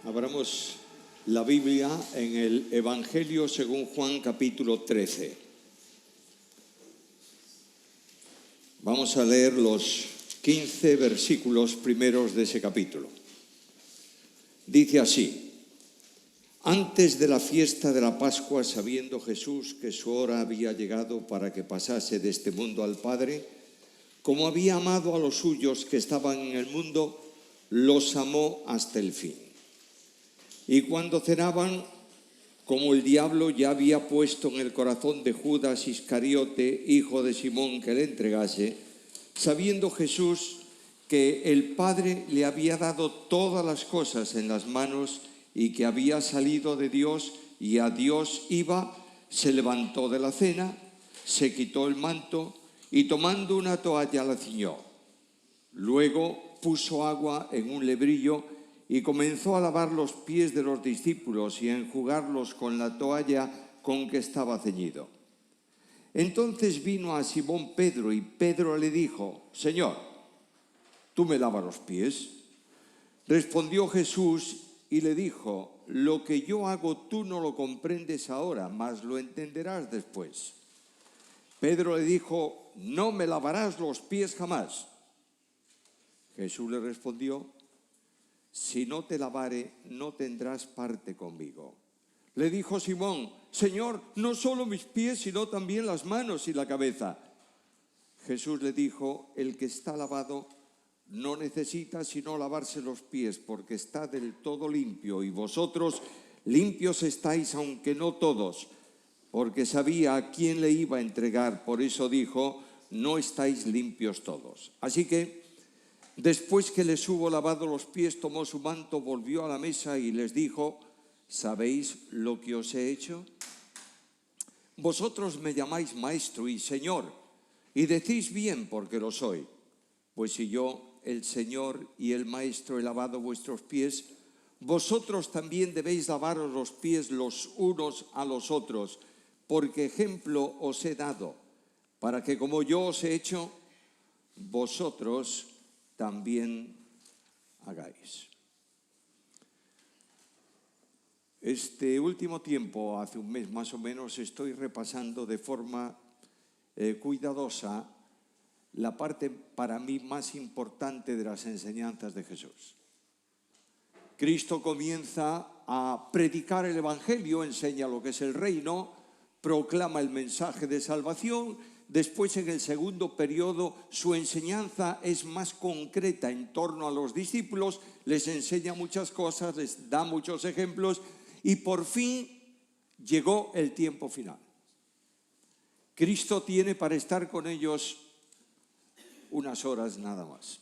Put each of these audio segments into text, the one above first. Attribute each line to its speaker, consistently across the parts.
Speaker 1: Abramos la Biblia en el Evangelio según Juan capítulo 13. Vamos a leer los 15 versículos primeros de ese capítulo. Dice así: antes de la fiesta de la Pascua, sabiendo Jesús que su hora había llegado para que pasase de este mundo al Padre, como había amado a los suyos que estaban en el mundo, los amó hasta el fin. Y cuando cenaban, como el diablo ya había puesto en el corazón de Judas Iscariote, hijo de Simón, que le entregase, sabiendo Jesús que el Padre le había dado todas las cosas en las manos y que había salido de Dios y a Dios iba, se levantó de la cena, se quitó el manto y tomando una toalla la ciñó. Luego puso agua en un lebrillo y comenzó a lavar los pies de los discípulos y a enjugarlos con la toalla con que estaba ceñido. Entonces vino a Simón Pedro y Pedro le dijo: Señor, ¿tú me lavas los pies? Respondió Jesús y le dijo: lo que yo hago tú no lo comprendes ahora, mas lo entenderás después. Pedro le dijo: no me lavarás los pies jamás. Jesús le respondió: si no te lavare, no tendrás parte conmigo. Le dijo Simón: Señor, no solo mis pies, sino también las manos y la cabeza. Jesús le dijo: el que está lavado no necesita sino lavarse los pies, porque está del todo limpio, y vosotros limpios estáis, aunque no todos, porque sabía a quién le iba a entregar. Por eso dijo: no estáis limpios todos. Así que, después que les hubo lavado los pies, tomó su manto, volvió a la mesa y les dijo: ¿sabéis lo que os he hecho? Vosotros me llamáis maestro y señor, y decís bien, porque lo soy. Pues si yo, el Señor y el Maestro, he lavado vuestros pies, vosotros también debéis lavaros los pies los unos a los otros, porque ejemplo os he dado, para que como yo os he hecho, vosotros también hagáis. Este último tiempo, hace un mes más o menos, estoy repasando de forma cuidadosa la parte para mí más importante de las enseñanzas de Jesús. Cristo comienza a predicar el Evangelio, enseña lo que es el reino, proclama el mensaje de salvación. Después, en el segundo periodo, su enseñanza es más concreta en torno a los discípulos, les enseña muchas cosas, les da muchos ejemplos y por fin llegó el tiempo final. Cristo tiene para estar con ellos unas horas nada más.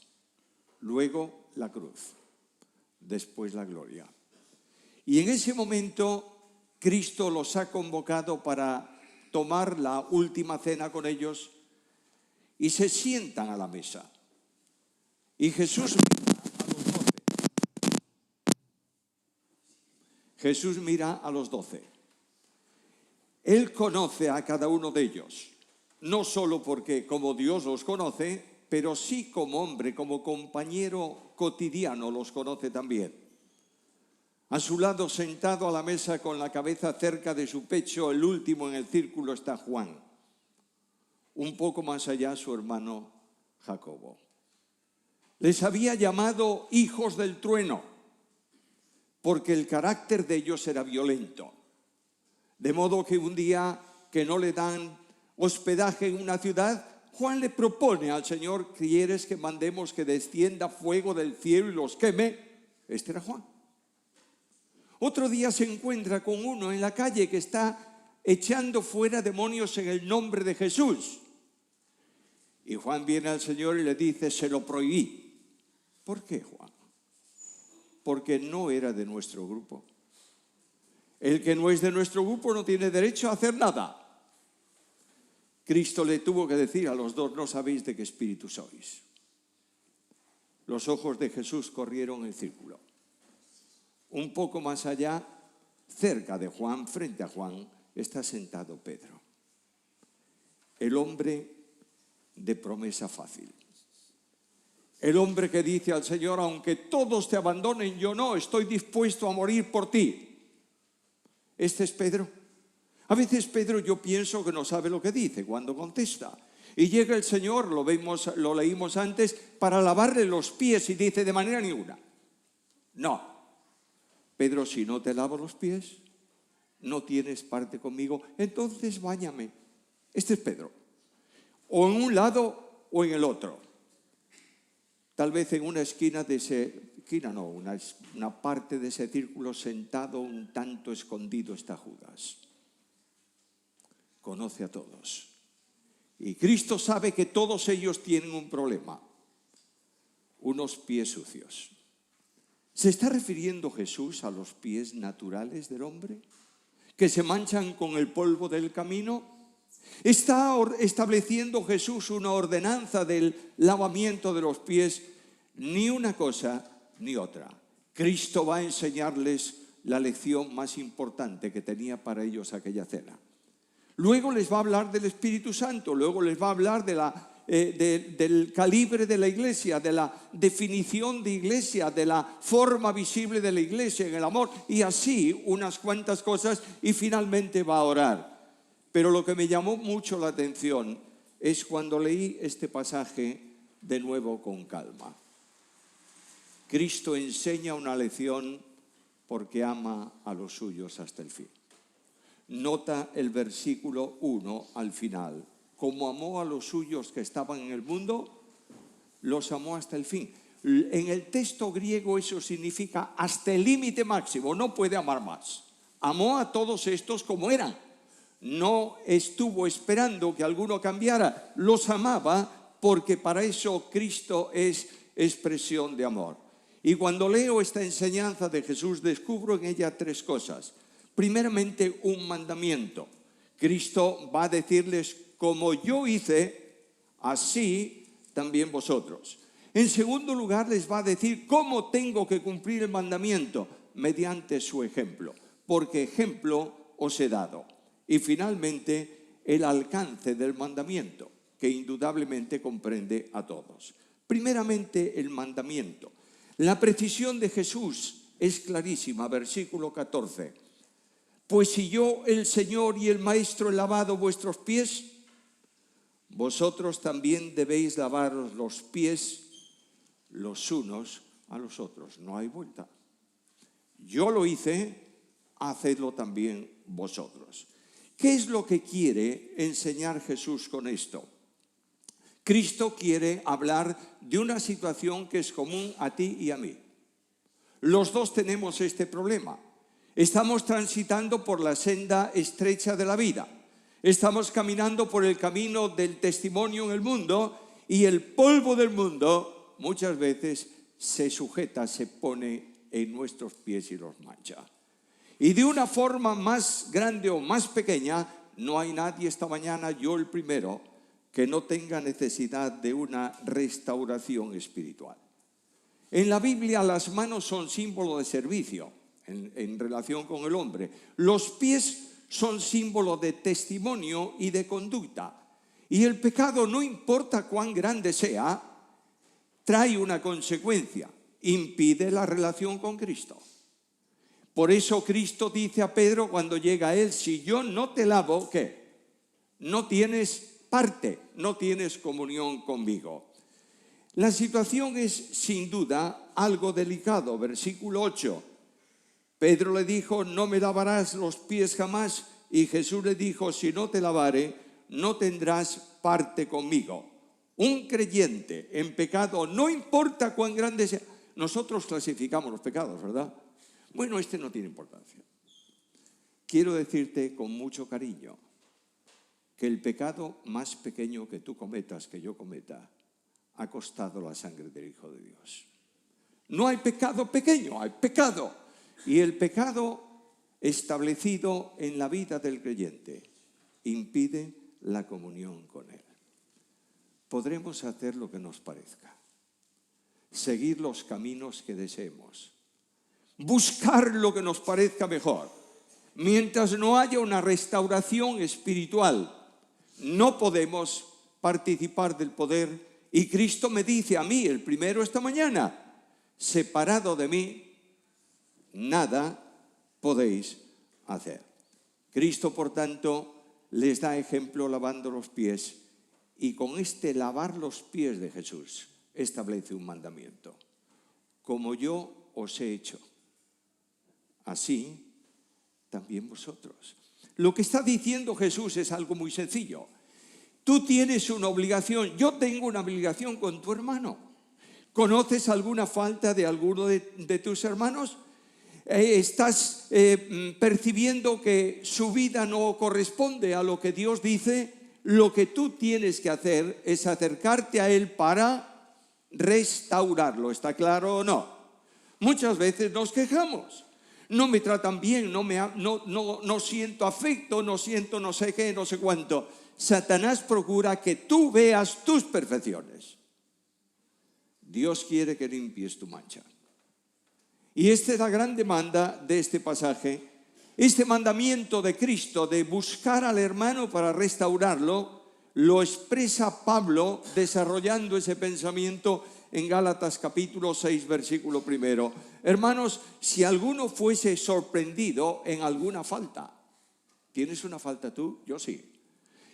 Speaker 1: Luego la cruz, después la gloria. Y en ese momento Cristo los ha convocado para tomar la última cena con ellos y se sientan a la mesa. Y Jesús mira a los 12. Él conoce a cada uno de ellos, no solo porque como Dios los conoce, pero sí como hombre, como compañero cotidiano los conoce también. A su lado, sentado a la mesa con la cabeza cerca de su pecho, el último en el círculo, está Juan. Un poco más allá, su hermano Jacobo. Les había llamado hijos del trueno, porque el carácter de ellos era violento. De modo que un día que no le dan hospedaje en una ciudad, Juan le propone al Señor: ¿quieres que mandemos que descienda fuego del cielo y los queme? Este era Juan. Otro día se encuentra con uno en la calle que está echando fuera demonios en el nombre de Jesús. Y Juan viene al Señor y le dice: se lo prohibí. ¿Por qué, Juan? Porque no era de nuestro grupo. El que no es de nuestro grupo no tiene derecho a hacer nada. Cristo le tuvo que decir a los dos: no sabéis de qué espíritu sois. Los ojos de Jesús corrieron en círculo. Un poco más allá, cerca de Juan, frente a Juan, está sentado Pedro, el hombre de promesa fácil. El hombre que dice al Señor, aunque todos te abandonen, yo no, estoy dispuesto a morir por ti. Este es Pedro. A veces Pedro, yo pienso que no sabe lo que dice cuando contesta. Y llega el Señor, lo leímos antes, para lavarle los pies y dice, de manera ninguna. No. Pedro, si no te lavo los pies, no tienes parte conmigo, entonces báñame. Este es Pedro. O en un lado o en el otro. Tal vez en una esquina de una parte de ese círculo sentado un tanto escondido está Judas. Conoce a todos. Y Cristo sabe que todos ellos tienen un problema. Unos pies sucios. ¿Se está refiriendo Jesús a los pies naturales del hombre? ¿Que se manchan con el polvo del camino? ¿Está estableciendo Jesús una ordenanza del lavamiento de los pies? Ni una cosa ni otra. Cristo va a enseñarles la lección más importante que tenía para ellos aquella cena. Luego les va a hablar del Espíritu Santo, luego les va a hablar del calibre de la iglesia, de la definición de iglesia, de la forma visible de la iglesia en el amor, y así unas cuantas cosas, y finalmente va a orar. Pero lo que me llamó mucho la atención es cuando leí este pasaje de nuevo con calma. Cristo enseña una lección porque ama a los suyos hasta el fin. Nota el versículo 1 al final. Como amó a los suyos que estaban en el mundo, los amó hasta el fin. En el texto griego eso significa hasta el límite máximo, no puede amar más. Amó a todos estos como eran. No estuvo esperando que alguno cambiara, los amaba porque para eso Cristo es expresión de amor. Y cuando leo esta enseñanza de Jesús descubro en ella tres cosas. Primeramente, un mandamiento. Cristo va a decirles, como yo hice, así también vosotros. En segundo lugar, les va a decir cómo tengo que cumplir el mandamiento, mediante su ejemplo, porque ejemplo os he dado. Y finalmente, el alcance del mandamiento, que indudablemente comprende a todos. Primeramente, el mandamiento. La precisión de Jesús es clarísima, versículo 14. Pues si yo, el Señor y el Maestro, he lavado vuestros pies, vosotros también debéis lavaros los pies los unos a los otros. No hay vuelta. Yo lo hice, hacedlo también vosotros. ¿Qué es lo que quiere enseñar Jesús con esto? Cristo quiere hablar de una situación que es común a ti y a mí. Los dos tenemos este problema. Estamos transitando por la senda estrecha de la vida. Estamos caminando por el camino del testimonio en el mundo y el polvo del mundo muchas veces se sujeta, se pone en nuestros pies y los mancha. Y de una forma más grande o más pequeña, no hay nadie esta mañana, yo el primero, que no tenga necesidad de una restauración espiritual. En la Biblia las manos son símbolo de servicio en relación con el hombre. Los pies son símbolo de testimonio y de conducta. Y el pecado, no importa cuán grande sea, trae una consecuencia, impide la relación con Cristo. Por eso Cristo dice a Pedro cuando llega a él, si yo no te lavo, ¿qué? No tienes parte, no tienes comunión conmigo. La situación es sin duda algo delicado. Versículo 8. Pedro le dijo, no me lavarás los pies jamás. Y Jesús le dijo, si no te lavare, no tendrás parte conmigo. Un creyente en pecado, no importa cuán grande sea. Nosotros clasificamos los pecados, ¿verdad? Bueno, este no tiene importancia. Quiero decirte con mucho cariño que el pecado más pequeño que tú cometas, que yo cometa, ha costado la sangre del Hijo de Dios. No hay pecado pequeño, hay pecado. Y el pecado establecido en la vida del creyente impide la comunión con Él. Podremos hacer lo que nos parezca, seguir los caminos que deseemos, buscar lo que nos parezca mejor. Mientras no haya una restauración espiritual, no podemos participar del poder Y Cristo me dice a mí, el primero esta mañana, separado de mí, nada podéis hacer. Cristo, por tanto, les da ejemplo lavando los pies, y con este lavar los pies de Jesús establece un mandamiento. Como yo os he hecho, así también vosotros. Lo que está diciendo Jesús es algo muy sencillo. Tú tienes una obligación, yo tengo una obligación con tu hermano. ¿Conoces alguna falta de alguno de tus hermanos? ¿Estás percibiendo que su vida no corresponde a lo que Dios dice? Lo que tú tienes que hacer es acercarte a Él para restaurarlo. ¿Está claro o no? Muchas veces nos quejamos. No me tratan bien, no siento afecto, no siento no sé qué, no sé cuánto. Satanás procura que tú veas tus perfecciones. Dios quiere que limpies tu mancha. Y esta es la gran demanda de este pasaje. Este mandamiento de Cristo de buscar al hermano para restaurarlo, lo expresa Pablo desarrollando ese pensamiento en Gálatas capítulo 6, versículo 1. Hermanos, si alguno fuese sorprendido en alguna falta, ¿tienes una falta tú? Yo sí.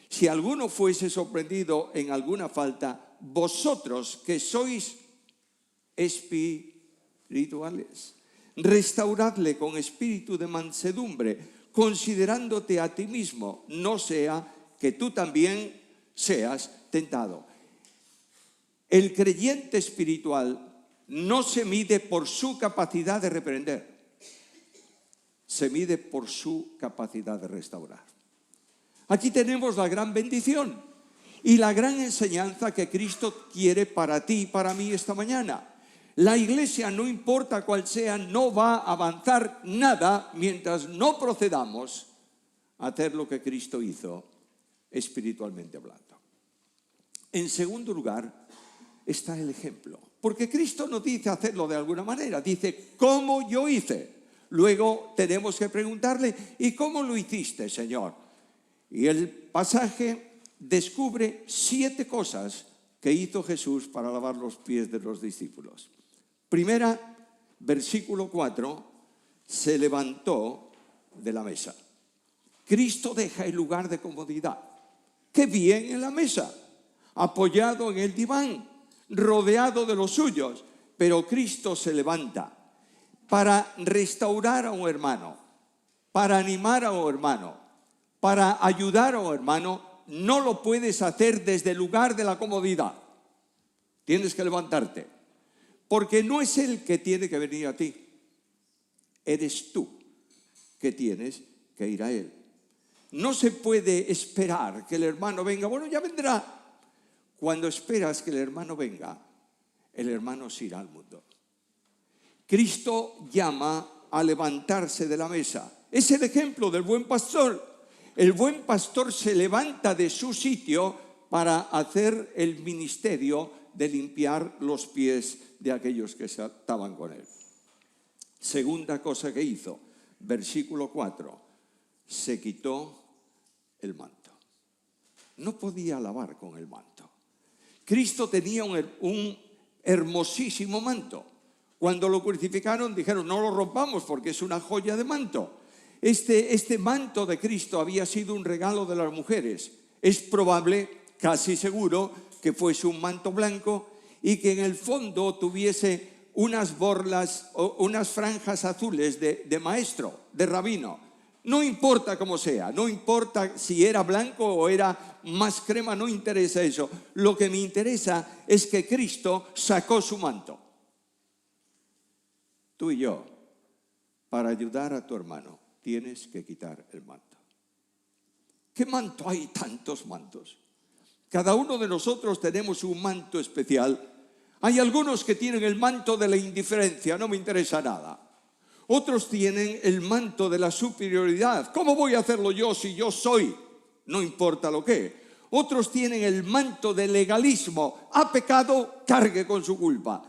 Speaker 1: Si alguno fuese sorprendido en alguna falta, vosotros que sois espirituales, restauradle con espíritu de mansedumbre, considerándote a ti mismo, no sea que tú también seas tentado. El creyente espiritual no se mide por su capacidad de reprender, se mide por su capacidad de restaurar. Aquí tenemos la gran bendición y la gran enseñanza que Cristo quiere para ti y para mí esta mañana. La iglesia, no importa cuál sea, no va a avanzar nada mientras no procedamos a hacer lo que Cristo hizo espiritualmente hablando. En segundo lugar está el ejemplo, porque Cristo no dice hacerlo de alguna manera, dice cómo yo hice. Luego tenemos que preguntarle, ¿y cómo lo hiciste, Señor? Y el pasaje descubre 7 cosas que hizo Jesús para lavar los pies de los discípulos. Primera, versículo 4, se levantó de la mesa. Cristo deja el lugar de comodidad. ¡Qué bien en la mesa! Apoyado en el diván, rodeado de los suyos. Pero Cristo se levanta para restaurar a un hermano, para animar a un hermano, para ayudar a un hermano. No lo puedes hacer desde el lugar de la comodidad. Tienes que levantarte. Porque no es Él que tiene que venir a ti. Eres tú que tienes que ir a Él. No se puede esperar que el hermano venga. Bueno, ya vendrá. Cuando esperas que el hermano venga, el hermano se irá al mundo. Cristo llama a levantarse de la mesa. Es el ejemplo del buen pastor. El buen pastor se levanta de su sitio para hacer el ministerio de limpiar los pies de aquellos que estaban con él. Segunda cosa que hizo, versículo 4, se quitó el manto. No podía lavar con el manto. Cristo tenía un hermosísimo manto. Cuando lo crucificaron dijeron, no lo rompamos porque es una joya de manto. Este manto de Cristo había sido un regalo de las mujeres. Es probable, casi seguro, que fuese un manto blanco y que en el fondo tuviese unas borlas o unas franjas azules de maestro, de rabino. No importa cómo sea, no importa si era blanco o era más crema, no interesa eso. Lo que me interesa es que Cristo sacó su manto. Tú y yo, para ayudar a tu hermano, tienes que quitar el manto. ¿Qué manto? Hay tantos mantos. Cada uno de nosotros tenemos un manto especial. Hay algunos que tienen el manto de la indiferencia, no me interesa nada. Otros tienen el manto de la superioridad. ¿Cómo voy a hacerlo yo si yo soy? No importa lo que. Otros tienen el manto del legalismo. Ha pecado, cargue con su culpa.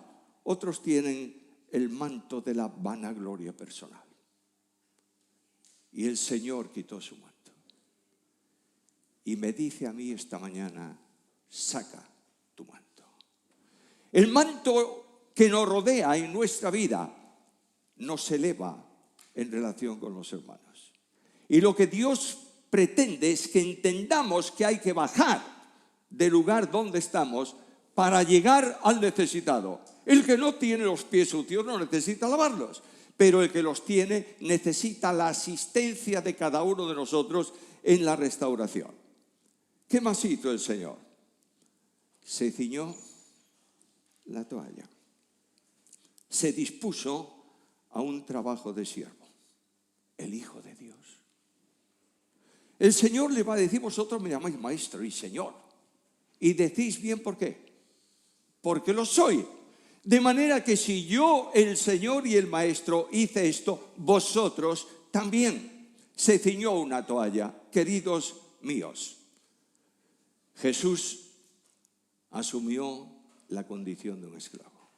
Speaker 1: Otros tienen el manto de la vanagloria personal. Y el Señor quitó su manto. Y me dice a mí esta mañana, saca tu manto. El manto que nos rodea en nuestra vida nos eleva en relación con los hermanos. Y lo que Dios pretende es que entendamos que hay que bajar del lugar donde estamos para llegar al necesitado. El que no tiene los pies sucios no necesita lavarlos, pero el que los tiene necesita la asistencia de cada uno de nosotros en la restauración. ¿Qué más hizo el Señor? Se ciñó la toalla. Se dispuso a un trabajo de siervo. El Hijo de Dios. El Señor le va a decir: vosotros me llamáis maestro y Señor. Y decís bien por qué. Porque lo soy. De manera que si yo, el Señor y el Maestro, hice esto, vosotros también. Se ciñó una toalla, queridos míos. Jesús asumió la condición de un esclavo.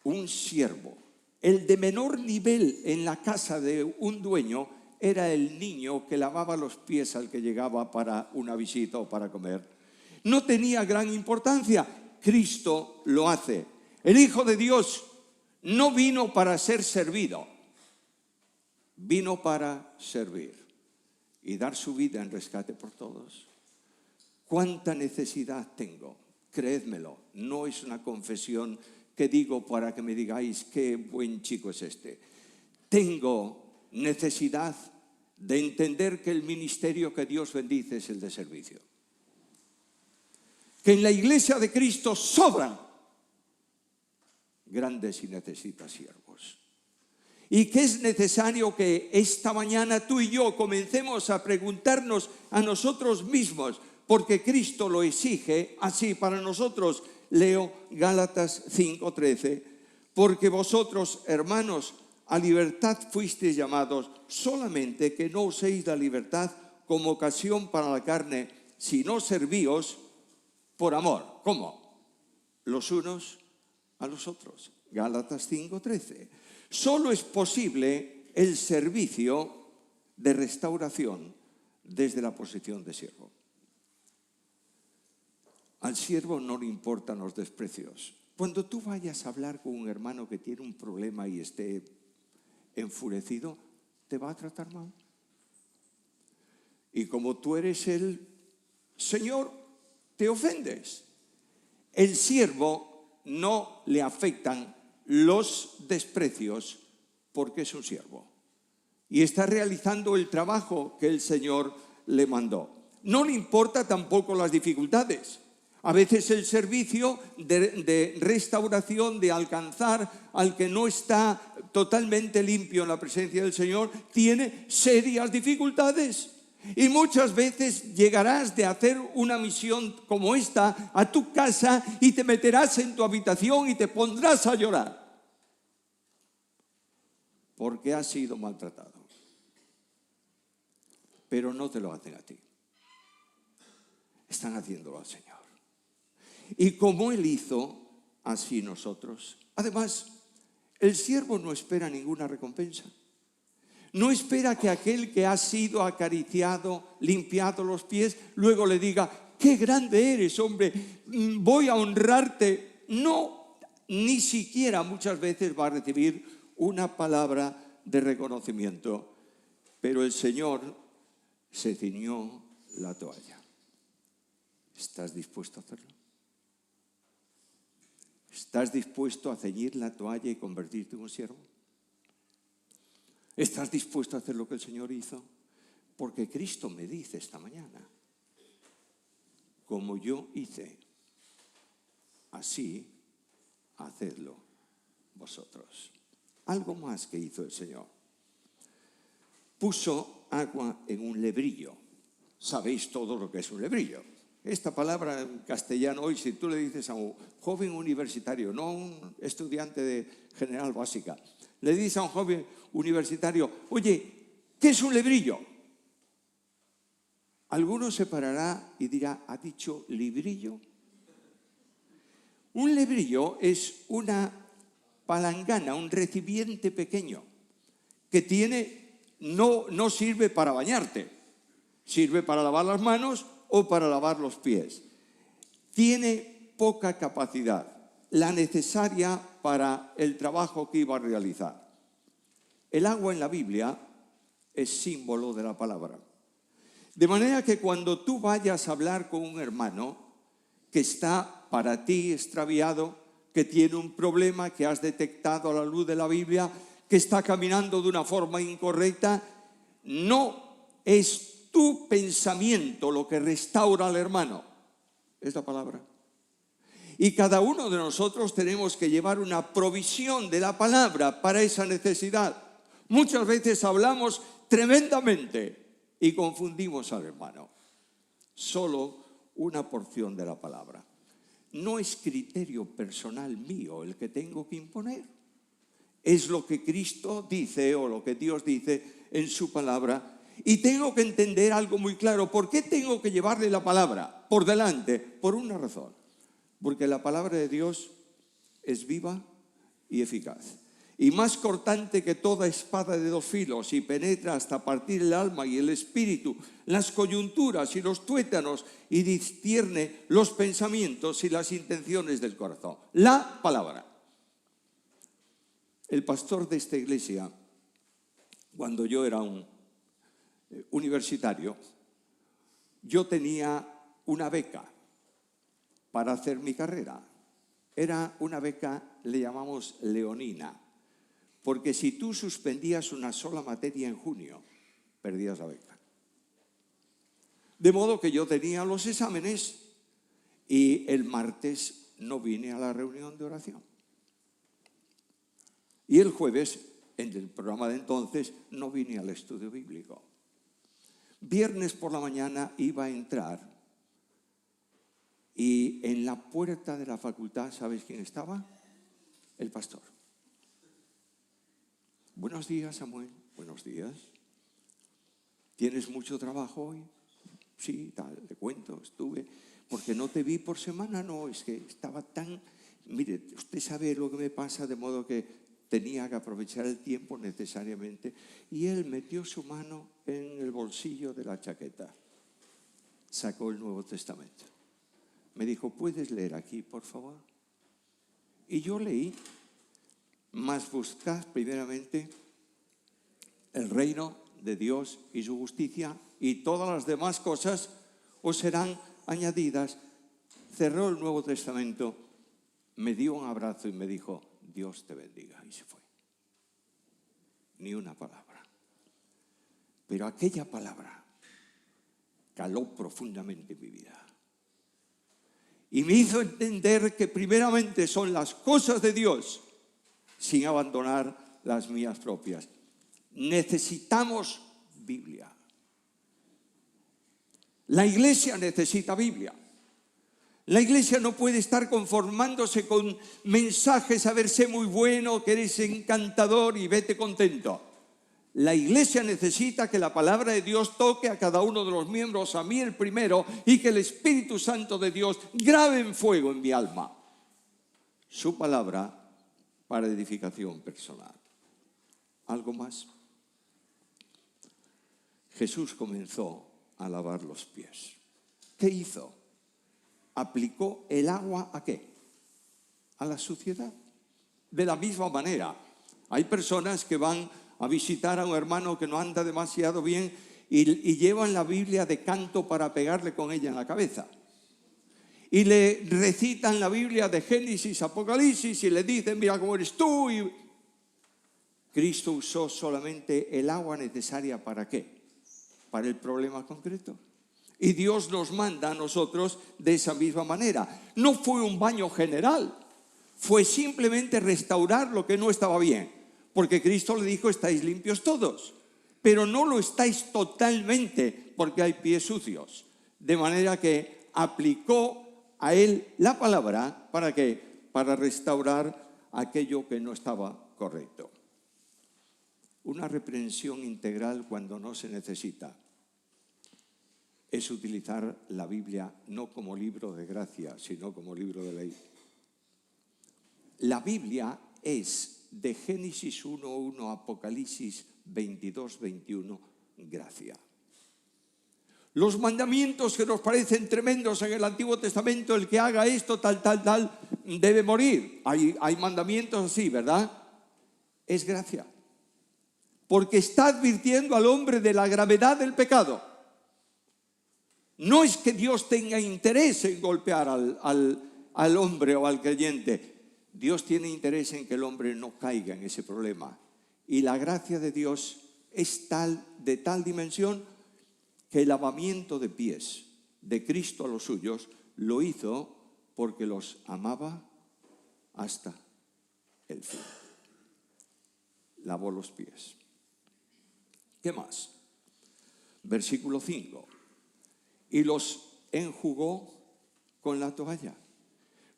Speaker 1: Un siervo. El de menor nivel en la casa de un dueño era el niño que lavaba los pies al que llegaba para una visita o para comer. No tenía gran importancia. Cristo lo hace. El Hijo de Dios no vino para ser servido, vino para servir y dar su vida en rescate por todos. ¿Cuánta necesidad tengo? Creédmelo, no es una confesión que digo para que me digáis qué buen chico es este. Tengo necesidad de entender que el ministerio que Dios bendice es el de servicio. Que en la iglesia de Cristo sobran grandes y necesitas siervos. Y que es necesario que esta mañana tú y yo comencemos a preguntarnos a nosotros mismos, porque Cristo lo exige así para nosotros. Leo Gálatas 5:13, porque vosotros, hermanos, a libertad fuisteis llamados, solamente que no uséis la libertad como ocasión para la carne, sino servíos por amor. ¿Cómo? Los unos a los otros. Gálatas 5:13. Solo es posible el servicio de restauración desde la posición de siervo. Al siervo no le importan los desprecios. Cuando tú vayas a hablar con un hermano que tiene un problema y esté enfurecido, te va a tratar mal. Y como tú eres el Señor, te ofendes. El siervo no le afectan los desprecios porque es un siervo y está realizando el trabajo que el Señor le mandó. No le importa tampoco las dificultades. A veces el servicio de restauración, de alcanzar al que no está totalmente limpio en la presencia del Señor, tiene serias dificultades. Y muchas veces llegarás de hacer una misión como esta a tu casa y te meterás en tu habitación y te pondrás a llorar porque has sido maltratado. Pero no te lo hacen a ti. Están haciéndolo al Señor. Y como Él hizo, así nosotros. Además, el siervo no espera ninguna recompensa. No espera que aquel que ha sido acariciado, limpiado los pies, luego le diga: ¡qué grande eres, hombre! Voy a honrarte. No, ni siquiera muchas veces va a recibir una palabra de reconocimiento. Pero el Señor se ciñó la toalla. ¿Estás dispuesto a hacerlo? ¿Estás dispuesto a ceñir la toalla y convertirte en un siervo? ¿Estás dispuesto a hacer lo que el Señor hizo? Porque Cristo me dice esta mañana: como yo hice, así hacedlo vosotros. Algo más que hizo el Señor. Puso agua en un lebrillo. Sabéis todo lo que es un lebrillo. Esta palabra en castellano hoy, si tú le dices a un joven universitario, no a un estudiante de general básica, le dices a un joven universitario: oye, ¿qué es un lebrillo? Alguno se parará y dirá: ¿ha dicho librillo? Un lebrillo es una palangana, un recipiente pequeño que no sirve para bañarte, sirve para lavar las manos o para lavar los pies. Tiene poca capacidad, la necesaria para el trabajo que iba a realizar. El agua en la Biblia es símbolo de la palabra. De manera que cuando tú vayas a hablar con un hermano que está para ti extraviado, que tiene un problema que has detectado a la luz de la Biblia, que está caminando de una forma incorrecta, no es tu pensamiento lo que restaura al hermano, es la palabra. Y cada uno de nosotros tenemos que llevar una provisión de la palabra para esa necesidad. Muchas veces hablamos tremendamente y confundimos al hermano. Solo una porción de la palabra. No es criterio personal mío el que tengo que imponer. Es lo que Cristo dice o lo que Dios dice en su palabra. Y tengo que entender algo muy claro. ¿Por qué tengo que llevarle la palabra por delante? Por una razón. Porque la palabra de Dios es viva y eficaz. Y más cortante que toda espada de dos filos, y penetra hasta partir el alma y el espíritu, las coyunturas y los tuétanos, y discierne los pensamientos y las intenciones del corazón. La palabra. El pastor de esta iglesia, cuando yo era un universitario, yo tenía una beca para hacer mi carrera. Era una beca, le llamamos leonina, porque si tú suspendías una sola materia en junio, perdías la beca. De modo que yo tenía los exámenes y el martes no vine a la reunión de oración. Y el jueves, en el programa de entonces, no vine al estudio bíblico. Viernes por la mañana iba a entrar y en la puerta de la facultad, ¿sabes quién estaba? El pastor. Buenos días, Samuel. Buenos días. ¿Tienes mucho trabajo hoy? Sí, tal, te cuento, estuve. Porque no te vi por semana, no, es que estaba tan... Mire, usted sabe lo que me pasa, de modo que tenía que aprovechar el tiempo necesariamente. Y él metió su mano en el bolsillo de la chaqueta. Sacó el Nuevo Testamento. Me dijo, ¿puedes leer aquí, por favor? Y yo leí. Mas buscad primeramente el reino de Dios y su justicia, y todas las demás cosas os serán añadidas. Cerró el Nuevo Testamento, me dio un abrazo y me dijo, Dios te bendiga, y se fue. Ni una palabra. Pero aquella palabra caló profundamente en mi vida. Y me hizo entender que primeramente son las cosas de Dios, sin abandonar las mías propias. Necesitamos Biblia. La iglesia necesita Biblia. La iglesia no puede estar conformándose con mensajes, a ver, sé muy bueno, que eres encantador y vete contento. La iglesia necesita que la palabra de Dios toque a cada uno de los miembros, a mí el primero, y que el Espíritu Santo de Dios grabe en fuego en mi alma su palabra para edificación personal. ¿Algo más? Jesús comenzó a lavar los pies. ¿Qué hizo? ¿Aplicó el agua a qué? A la suciedad. De la misma manera, hay personas que van a visitar a un hermano que no anda demasiado bien y llevan la Biblia de canto para pegarle con ella en la cabeza. Y le recitan la Biblia de Génesis, Apocalipsis, y le dicen, mira cómo eres tú. Y Cristo usó solamente el agua necesaria, ¿para qué? Para el problema concreto. Y Dios nos manda a nosotros de esa misma manera. No fue un baño general, fue simplemente restaurar lo que no estaba bien. Porque Cristo le dijo, estáis limpios todos, pero no lo estáis totalmente, porque hay pies sucios. De manera que aplicó a él la palabra, ¿para qué? Para restaurar aquello que no estaba correcto. Una reprensión integral cuando no se necesita es utilizar la Biblia no como libro de gracia, sino como libro de ley. La Biblia es de Génesis 1:1 a Apocalipsis 22:21, gracia. Los mandamientos que nos parecen tremendos en el Antiguo Testamento, el que haga esto, tal, debe morir. Hay mandamientos así, ¿verdad? Es gracia. Porque está advirtiendo al hombre de la gravedad del pecado. No es que Dios tenga interés en golpear al hombre o al creyente. Dios tiene interés en que el hombre no caiga en ese problema. Y la gracia de Dios es de tal dimensión que el lavamiento de pies de Cristo a los suyos lo hizo porque los amaba hasta el fin. Lavó los pies. ¿Qué más? Versículo 5. Y los enjugó con la toalla.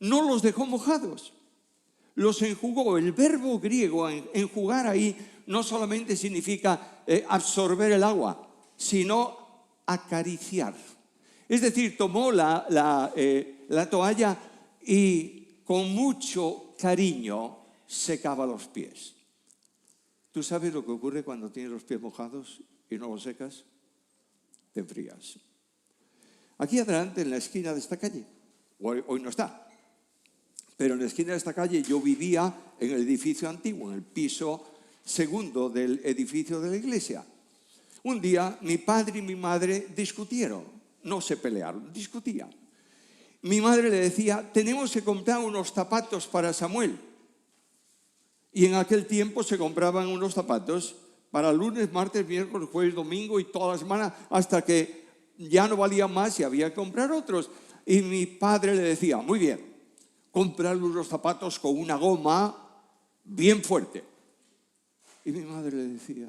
Speaker 1: No los dejó mojados. Los enjugó. El verbo griego enjugar ahí no solamente significa absorber el agua, sino acariciar. Es decir, tomó la toalla y con mucho cariño secaba los pies. ¿Tú sabes lo que ocurre cuando tienes los pies mojados y no los secas? Te enfrías. Aquí adelante, en la esquina de esta calle, hoy no está, pero en la esquina de esta calle yo vivía en el edificio antiguo, en el piso segundo del edificio de la iglesia. Un día mi padre y mi madre discutieron, no se pelearon, discutían. Mi madre le decía, tenemos que comprar unos zapatos para Samuel. Y en aquel tiempo se compraban unos zapatos para lunes, martes, miércoles, jueves, domingo y toda la semana, hasta que ya no valían más y había que comprar otros. Y mi padre le decía, muy bien, comprarle unos zapatos con una goma bien fuerte. Y mi madre le decía,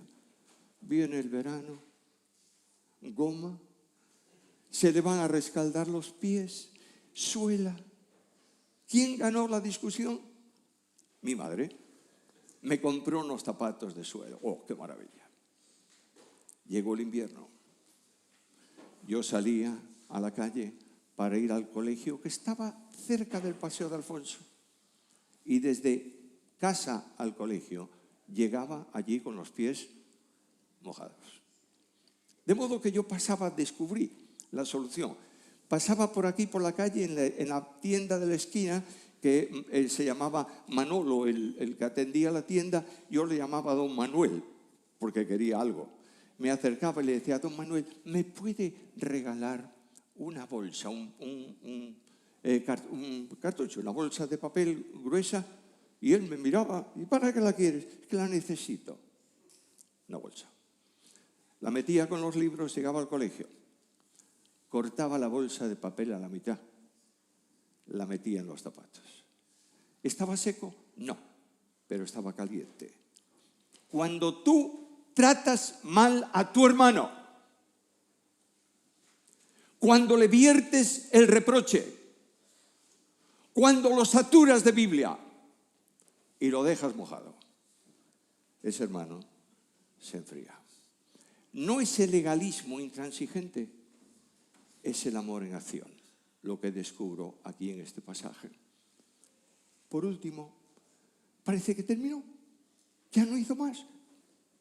Speaker 1: viene el verano, goma, se le van a rescaldar los pies, suela. ¿Quién ganó la discusión? Mi madre. Me compró unos zapatos de suela. ¡Oh, qué maravilla! Llegó el invierno. Yo salía a la calle para ir al colegio que estaba cerca del Paseo de Alfonso. Y desde casa al colegio llegaba allí con los pies mojados. De modo que yo descubrí la solución. Pasaba por aquí, por la calle, en la tienda de la esquina, que se llamaba Manolo, el que atendía la tienda. Yo le llamaba Don Manuel, porque quería algo. Me acercaba y le decía, Don Manuel, ¿me puede regalar una bolsa, un cartucho, una bolsa de papel gruesa? Y él me miraba, ¿y para qué la quieres? Es que la necesito. Una bolsa. La metía con los libros, llegaba al colegio. Cortaba la bolsa de papel a la mitad. La metía en los zapatos. ¿Estaba seco? No, pero estaba caliente. Cuando tú tratas mal a tu hermano, cuando le viertes el reproche, cuando lo saturas de Biblia y lo dejas mojado, ese hermano se enfría. No es el legalismo intransigente, es el amor en acción, lo que descubro aquí en este pasaje. Por último, parece que terminó, ya no hizo más.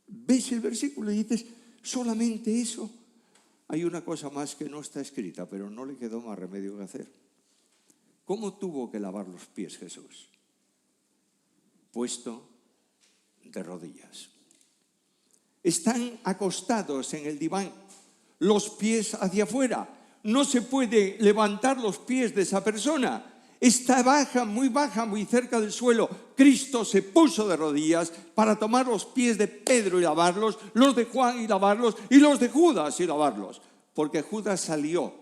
Speaker 1: Ves el versículo y dices, solamente eso. Hay una cosa más que no está escrita, pero no le quedó más remedio que hacer. ¿Cómo tuvo que lavar los pies Jesús? Puesto de rodillas. Están acostados en el diván, los pies hacia afuera. No se puede levantar los pies de esa persona. Está baja, muy cerca del suelo. Cristo se puso de rodillas para tomar los pies de Pedro y lavarlos, los de Juan y lavarlos, y los de Judas y lavarlos. Porque Judas salió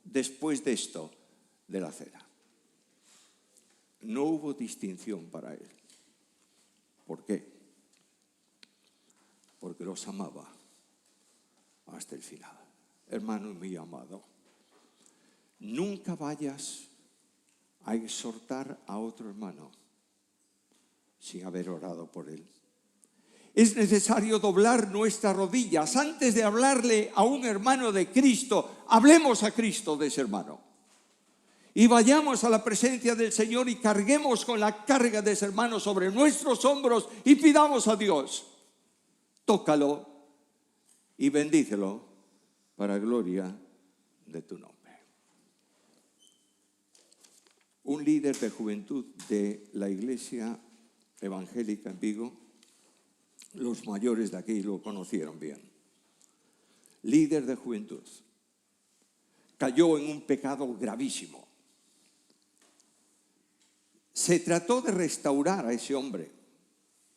Speaker 1: después de esto de la cena. No hubo distinción para él. ¿Por qué? Porque los amaba hasta el final. Hermano mío amado, nunca vayas a exhortar a otro hermano sin haber orado por él. Es necesario doblar nuestras rodillas. Antes de hablarle a un hermano de Cristo, hablemos a Cristo de ese hermano. Y vayamos a la presencia del Señor y carguemos con la carga de ese hermano sobre nuestros hombros y pidamos a Dios. Tócalo y bendícelo para gloria de tu nombre. Un líder de juventud de la Iglesia Evangélica en Vigo, los mayores de aquí lo conocieron bien. Líder de juventud. Cayó en un pecado gravísimo. Se trató de restaurar a ese hombre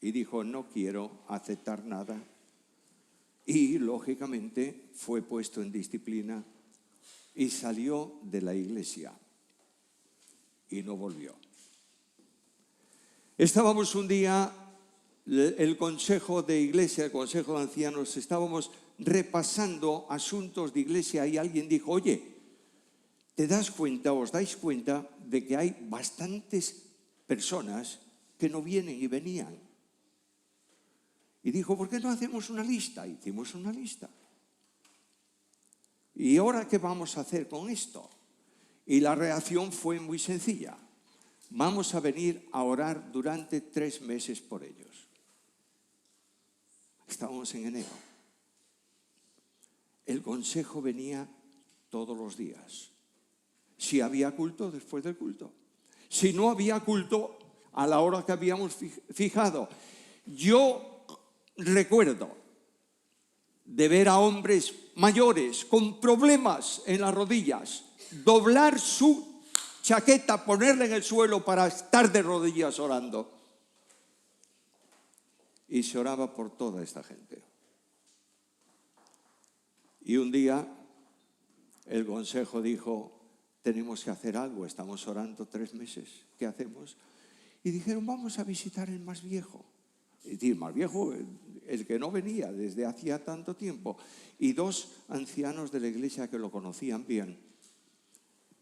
Speaker 1: y dijo, no quiero aceptar nada. Y, lógicamente, fue puesto en disciplina y salió de la iglesia y no volvió. Estábamos un día, el consejo de iglesia, el consejo de ancianos, estábamos repasando asuntos de iglesia y alguien dijo, oye, ¿te das cuenta, os dais cuenta de que hay bastantes personas que no vienen y venían? Y dijo, ¿por qué no hacemos una lista? Hicimos una lista. ¿Y ahora qué vamos a hacer con esto? Y la reacción fue muy sencilla. Vamos a venir a orar durante 3 meses por ellos. Estábamos en enero. El consejo venía todos los días. Si había culto, después del culto. Si no había culto, a la hora que habíamos fijado. Yo recuerdo de ver a hombres mayores con problemas en las rodillas, doblar su chaqueta, ponerla en el suelo para estar de rodillas orando. Y se oraba por toda esta gente. Y un día el consejo dijo, tenemos que hacer algo, estamos orando 3 meses, ¿qué hacemos? Y dijeron, vamos a visitar el más viejo. Es decir, más viejo, el que no venía desde hacía tanto tiempo. Y 2 ancianos de la iglesia que lo conocían bien,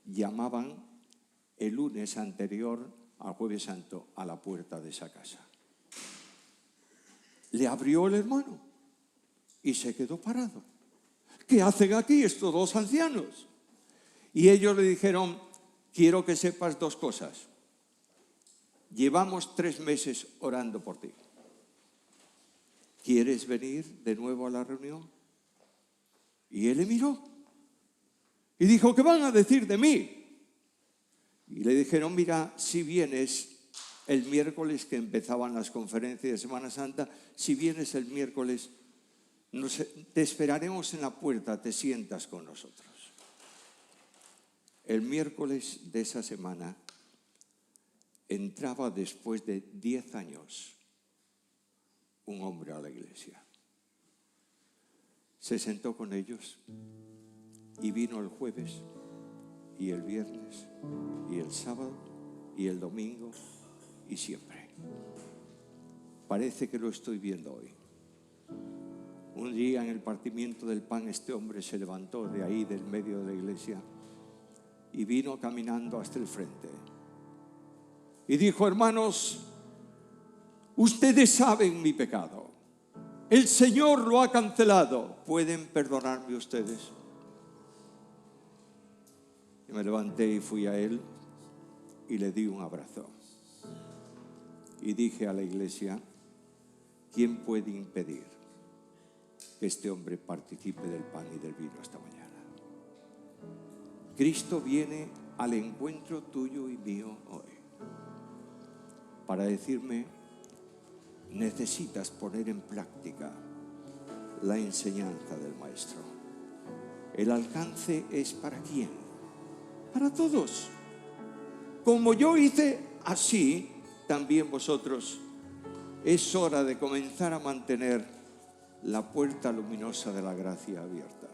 Speaker 1: llamaban el lunes anterior al Jueves Santo a la puerta de esa casa. Le abrió el hermano y se quedó parado. ¿Qué hacen aquí estos 2 ancianos? Y ellos le dijeron, quiero que sepas 2 cosas. Llevamos 3 meses orando por ti. ¿Quieres venir de nuevo a la reunión? Y él le miró y dijo, ¿qué van a decir de mí? Y le dijeron, mira, si vienes el miércoles que empezaban las conferencias de Semana Santa, si vienes el miércoles, te esperaremos en la puerta, te sientas con nosotros. El miércoles de esa semana entraba después de 10 años un hombre a la iglesia. Se sentó con ellos y vino el jueves y el viernes y el sábado y el domingo y siempre. Parece que lo estoy viendo hoy. Un día en el partimiento del pan este hombre se levantó de ahí, del medio de la iglesia, y vino caminando hasta el frente. Y dijo, hermanos, ustedes saben mi pecado. El Señor lo ha cancelado. ¿Pueden perdonarme ustedes? Y me levanté y fui a él y le di un abrazo. Y dije a la iglesia, ¿quién puede impedir que este hombre participe del pan y del vino esta mañana? Cristo viene al encuentro tuyo y mío hoy para decirme, necesitas poner en práctica la enseñanza del Maestro. El alcance es ¿para quién? Para todos. Como yo hice, así también vosotros. Es hora de comenzar a mantener la puerta luminosa de la gracia abierta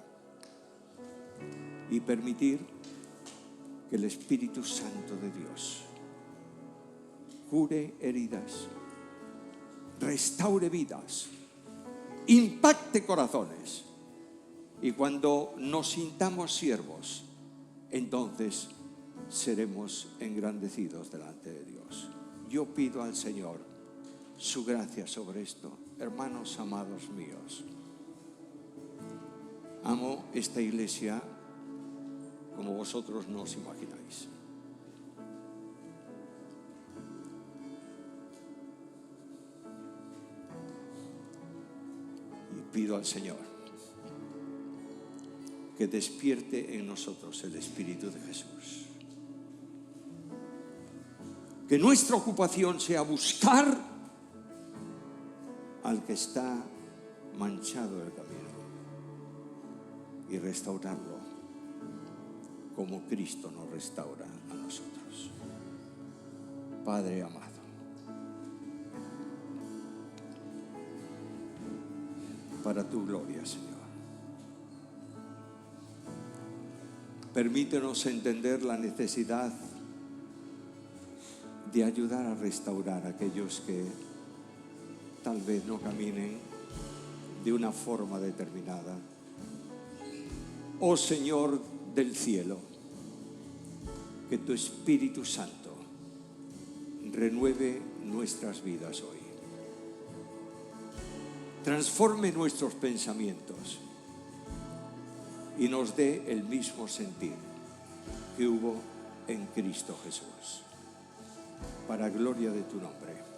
Speaker 1: y permitir que el Espíritu Santo de Dios cure heridas, restaure vidas, impacte corazones. Y cuando nos sintamos siervos, entonces seremos engrandecidos delante de Dios. Yo pido al Señor su gracia sobre esto. Hermanos amados míos, amo esta iglesia como vosotros no os imagináis. Y pido al Señor que despierte en nosotros el Espíritu de Jesús. Que nuestra ocupación sea buscar al que está manchado el camino y restaurarlo como Cristo nos restaura a nosotros. Padre amado, para tu gloria, Señor, permítenos entender la necesidad de ayudar a restaurar a aquellos que tal vez no caminen de una forma determinada. Oh Señor del cielo, que tu Espíritu Santo renueve nuestras vidas hoy. Transforme nuestros pensamientos y nos dé el mismo sentir que hubo en Cristo Jesús. Para gloria de tu nombre.